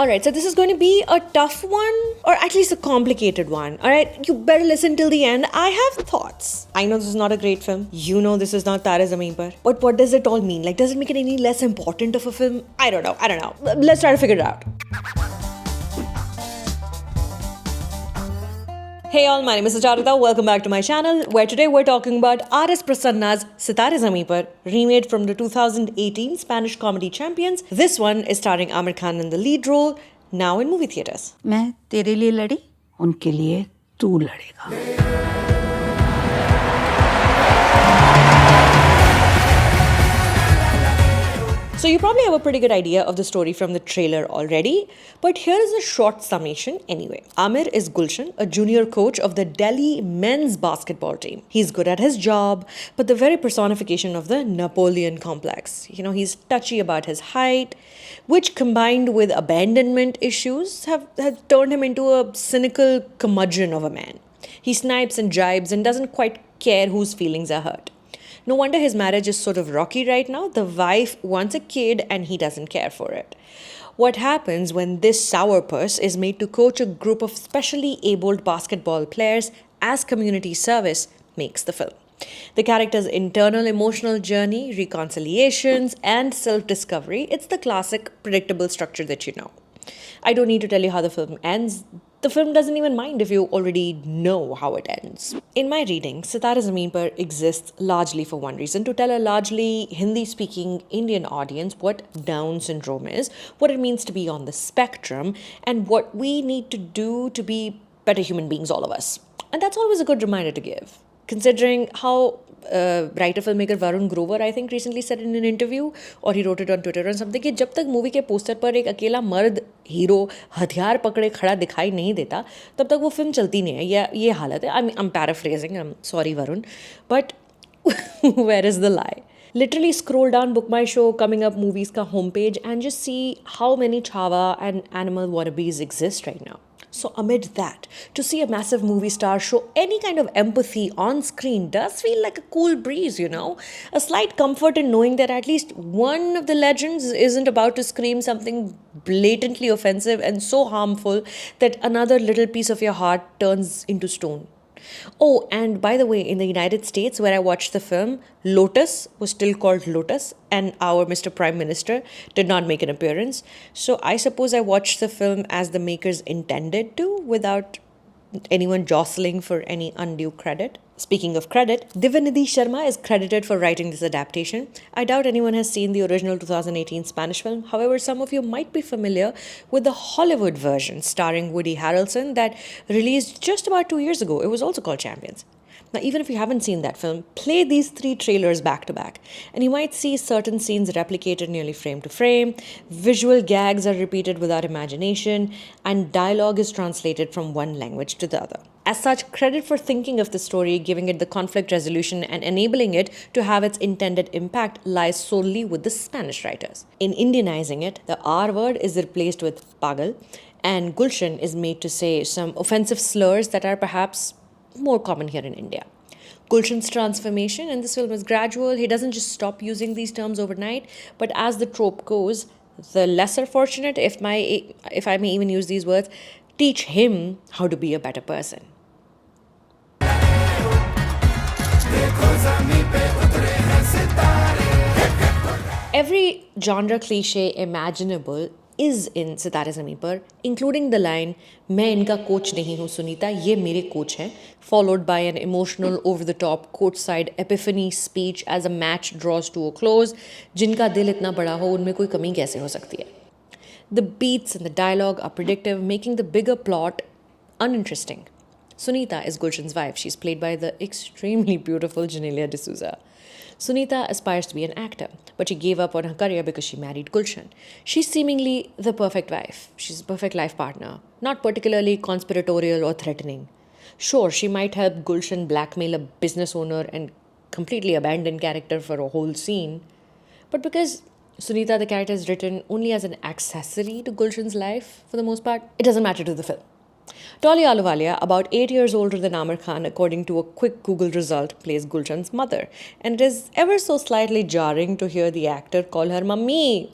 Alright, so this is going to be a tough one, or at least a complicated one. Alright, you better listen till the end. I have thoughts. I know this is not a great film. You know this is not Tare Zameen Par. But what does it all mean? Like, does it make it any less important of a film? I don't know. Let's try to figure it out. Hey all, my name is Sucharita. Welcome back to my channel, where today we're talking about R.S. Prasanna's Sitare Zameen Par, remade from the 2018 Spanish comedy Champions. This one is starring Aamir Khan in the lead role, now in movie theaters. मैं तेरे लिए लड़ी, उनके लिए तू लड़ेगा. So you probably have a pretty good idea of the story from the trailer already, but here is a short summation anyway. Aamir is Gulshan, a junior coach of the Delhi men's basketball team. He's good at his job, but the very personification of the Napoleon complex. You know, he's touchy about his height, which combined with abandonment issues have turned him into a cynical curmudgeon of a man. He snipes and jibes and doesn't quite care whose feelings are hurt. No wonder his marriage is sort of rocky right now. The wife wants a kid and he doesn't care for it. What happens when this sourpuss is made to coach a group of specially abled basketball players as community service makes the film. The character's internal emotional journey, reconciliations, and self-discovery, it's the classic predictable structure that you know. I don't need to tell you how the film ends. The film doesn't even mind if you already know how it ends. In my reading, Sitare Zameen Par exists largely for one reason: to tell a largely Hindi-speaking Indian audience what Down syndrome is, what it means to be on the spectrum, and what we need to do to be better human beings, all of us. And that's always a good reminder to give, considering how writer filmmaker Varun Grover, I think, recently said in an interview, or he wrote it on Twitter or something, कि जब तक movie के poster पर एक अकेला मर्द hero हथियार पकड़े खड़ा दिखाई नहीं देता तब तक वो फिल्म चलती नहीं है. ये हालत है. I'm paraphrasing. I'm sorry, Varun, but where is the lie? Literally scroll down Book My Show, Coming Up Movies ka homepage, and just see how many Chava and animal wannabes exist right now. So amid that, to see a massive movie star show any kind of empathy on screen does feel like a cool breeze, you know? A slight comfort in knowing that at least one of the legends isn't about to scream something blatantly offensive and so harmful that another little piece of your heart turns into stone. Oh, and by the way, in the United States, where I watched the film, Lotus was still called Lotus, and our Mr. Prime Minister did not make an appearance. So I suppose I watched the film as the makers intended to, without anyone jostling for any undue credit. Speaking of credit, Divyanidhi Sharma is credited for writing this adaptation. I doubt anyone has seen the original 2018 Spanish film. However, some of you might be familiar with the Hollywood version starring Woody Harrelson that released just about 2 years ago. It was also called Champions. Now, even if you haven't seen that film, play these 3 trailers back to back, and you might see certain scenes replicated nearly frame to frame, visual gags are repeated without imagination, and dialogue is translated from one language to the other. As such, credit for thinking of the story, giving it the conflict resolution, and enabling it to have its intended impact lies solely with the Spanish writers. In Indianizing it, the R word is replaced with pagal, and Gulshan is made to say some offensive slurs that are perhaps more common here in India. Gulshan's transformation in this film is gradual. He doesn't just stop using these terms overnight, but as the trope goes, the lesser fortunate, if I may even use these words, teach him how to be a better person. Every genre cliche imaginable is in Sitare Zameen Par, including the line, मैं इनका coach नहीं हूँ सुनीता, ये मेरे coach हैं, followed by an emotional over-the-top courtside epiphany speech as a match draws to a close. जिनका दिल इतना बड़ा हो उनमें कोई कमी कैसे हो सकती है? The beats and the dialogue are predictive, making the bigger plot uninteresting. Sunita is Gulshan's wife. She's played by the extremely beautiful Janelia D'Souza. Sunita aspires to be an actor, but she gave up on her career because she married Gulshan. She's seemingly the perfect wife. She's a perfect life partner, not particularly conspiratorial or threatening. Sure, she might help Gulshan blackmail a business owner and completely abandon character for a whole scene, but because Sunita, the character, is written only as an accessory to Gulshan's life for the most part, it doesn't matter to the film. Dolly Ahluwalia, about 8 years older than Aamir Khan, according to a quick Google result, plays Gulshan's mother. And it is ever so slightly jarring to hear the actor call her mummy.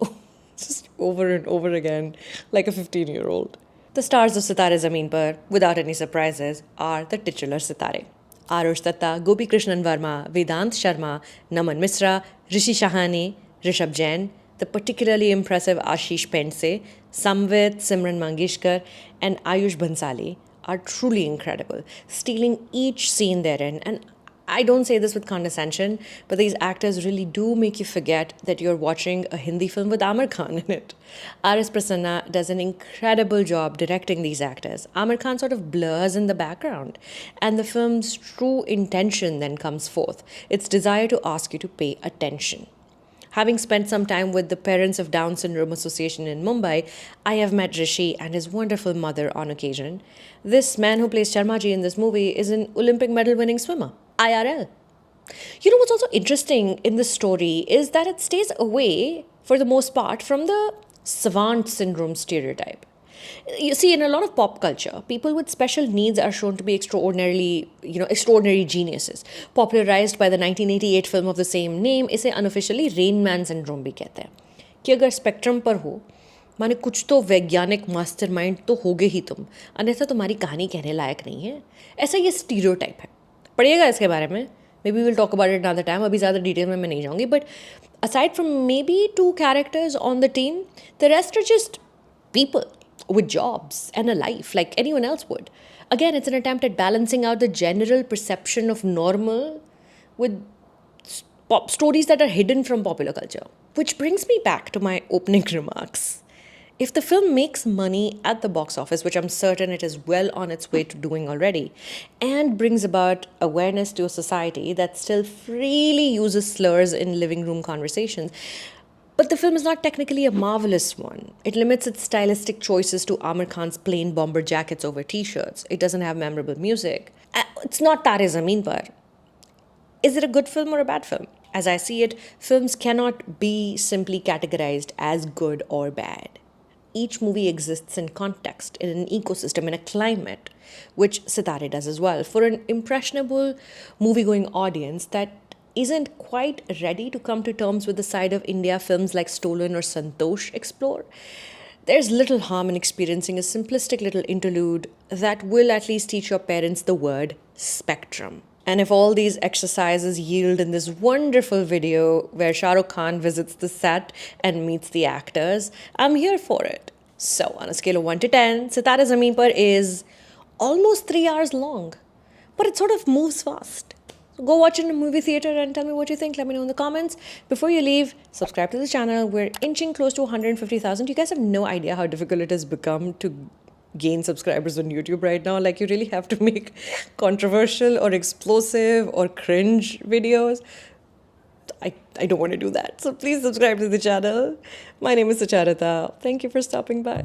just over and over again, like a 15-year-old. The stars of Sitare Zameen Par, without any surprises, are the titular Sitare. Arush Datta, Gopi Krishnan Verma, Vedant Sharma, Naman Misra, Rishi Shahani, Rishabh Jain, the particularly impressive Ashish Pense, Samvit, Simran Mangishkar, and Ayush Bansali are truly incredible, stealing each scene therein. And I don't say this with condescension, but these actors really do make you forget that you're watching a Hindi film with Amir Khan in it. R.S. Prasanna does an incredible job directing these actors. Amir Khan sort of blurs in the background, and the film's true intention then comes forth, its desire to ask you to pay attention. Having spent some time with the Parents of Down Syndrome Association in Mumbai, I have met Rishi and his wonderful mother on occasion. This man who plays Sharmaji in this movie is an Olympic medal winning swimmer, IRL. You know what's also interesting in this story is that it stays away, for the most part, from the savant syndrome stereotype. You see, in a lot of pop culture, people with special needs are shown to be extraordinary geniuses. Popularized by the 1988 film of the same name, इसे unofficially Rain Man syndrome भी कहते हैं. कि अगर spectrum पर हो, माने कुछ तो वैज्ञानिक मास्टरमाइंड तो होगे ही तुम, अन्यथा तुम्हारी कहानी कहने लायक नहीं है. ऐसा ये स्टीरियोटाइप है. पढ़िएगा इसके बारे में. Maybe we'll talk about it another time. अभी ज़्यादा डिटेल में मैं नहीं जाऊँगी. But aside from maybe 2 characters on the team, the rest are just people with jobs and a life like anyone else would. Again, it's an attempt at balancing out the general perception of normal with stories that are hidden from popular culture. Which brings me back to my opening remarks. If the film makes money at the box office, which I'm certain it is well on its way to doing already, and brings about awareness to a society that still freely uses slurs in living room conversations, but the film is not technically a marvelous one. It limits its stylistic choices to Amir Khan's plain bomber jackets over t-shirts. It doesn't have memorable music. It's not Tare Zameen Par. Is it a good film or a bad film? As I see it, films cannot be simply categorized as good or bad. Each movie exists in context, in an ecosystem, in a climate, which Sitare does as well. For an impressionable movie-going audience that isn't quite ready to come to terms with the side of India films like Stolen or Santosh explore, there's little harm in experiencing a simplistic little interlude that will at least teach your parents the word spectrum. And if all these exercises yield in this wonderful video where Shah Rukh Khan visits the set and meets the actors, I'm here for it. So, on a scale of 1 to 10, Sitare Zameen Par is almost 3 hours long, but it sort of moves fast. So go watch it in a movie theater and tell me what you think. Let me know in the comments. Before you leave, subscribe to the channel. We're inching close to 150,000. You guys have no idea how difficult it has become to gain subscribers on YouTube right now. Like, you really have to make controversial or explosive or cringe videos. I don't want to do that. So please subscribe to the channel. My name is Sucharita. Thank you for stopping by.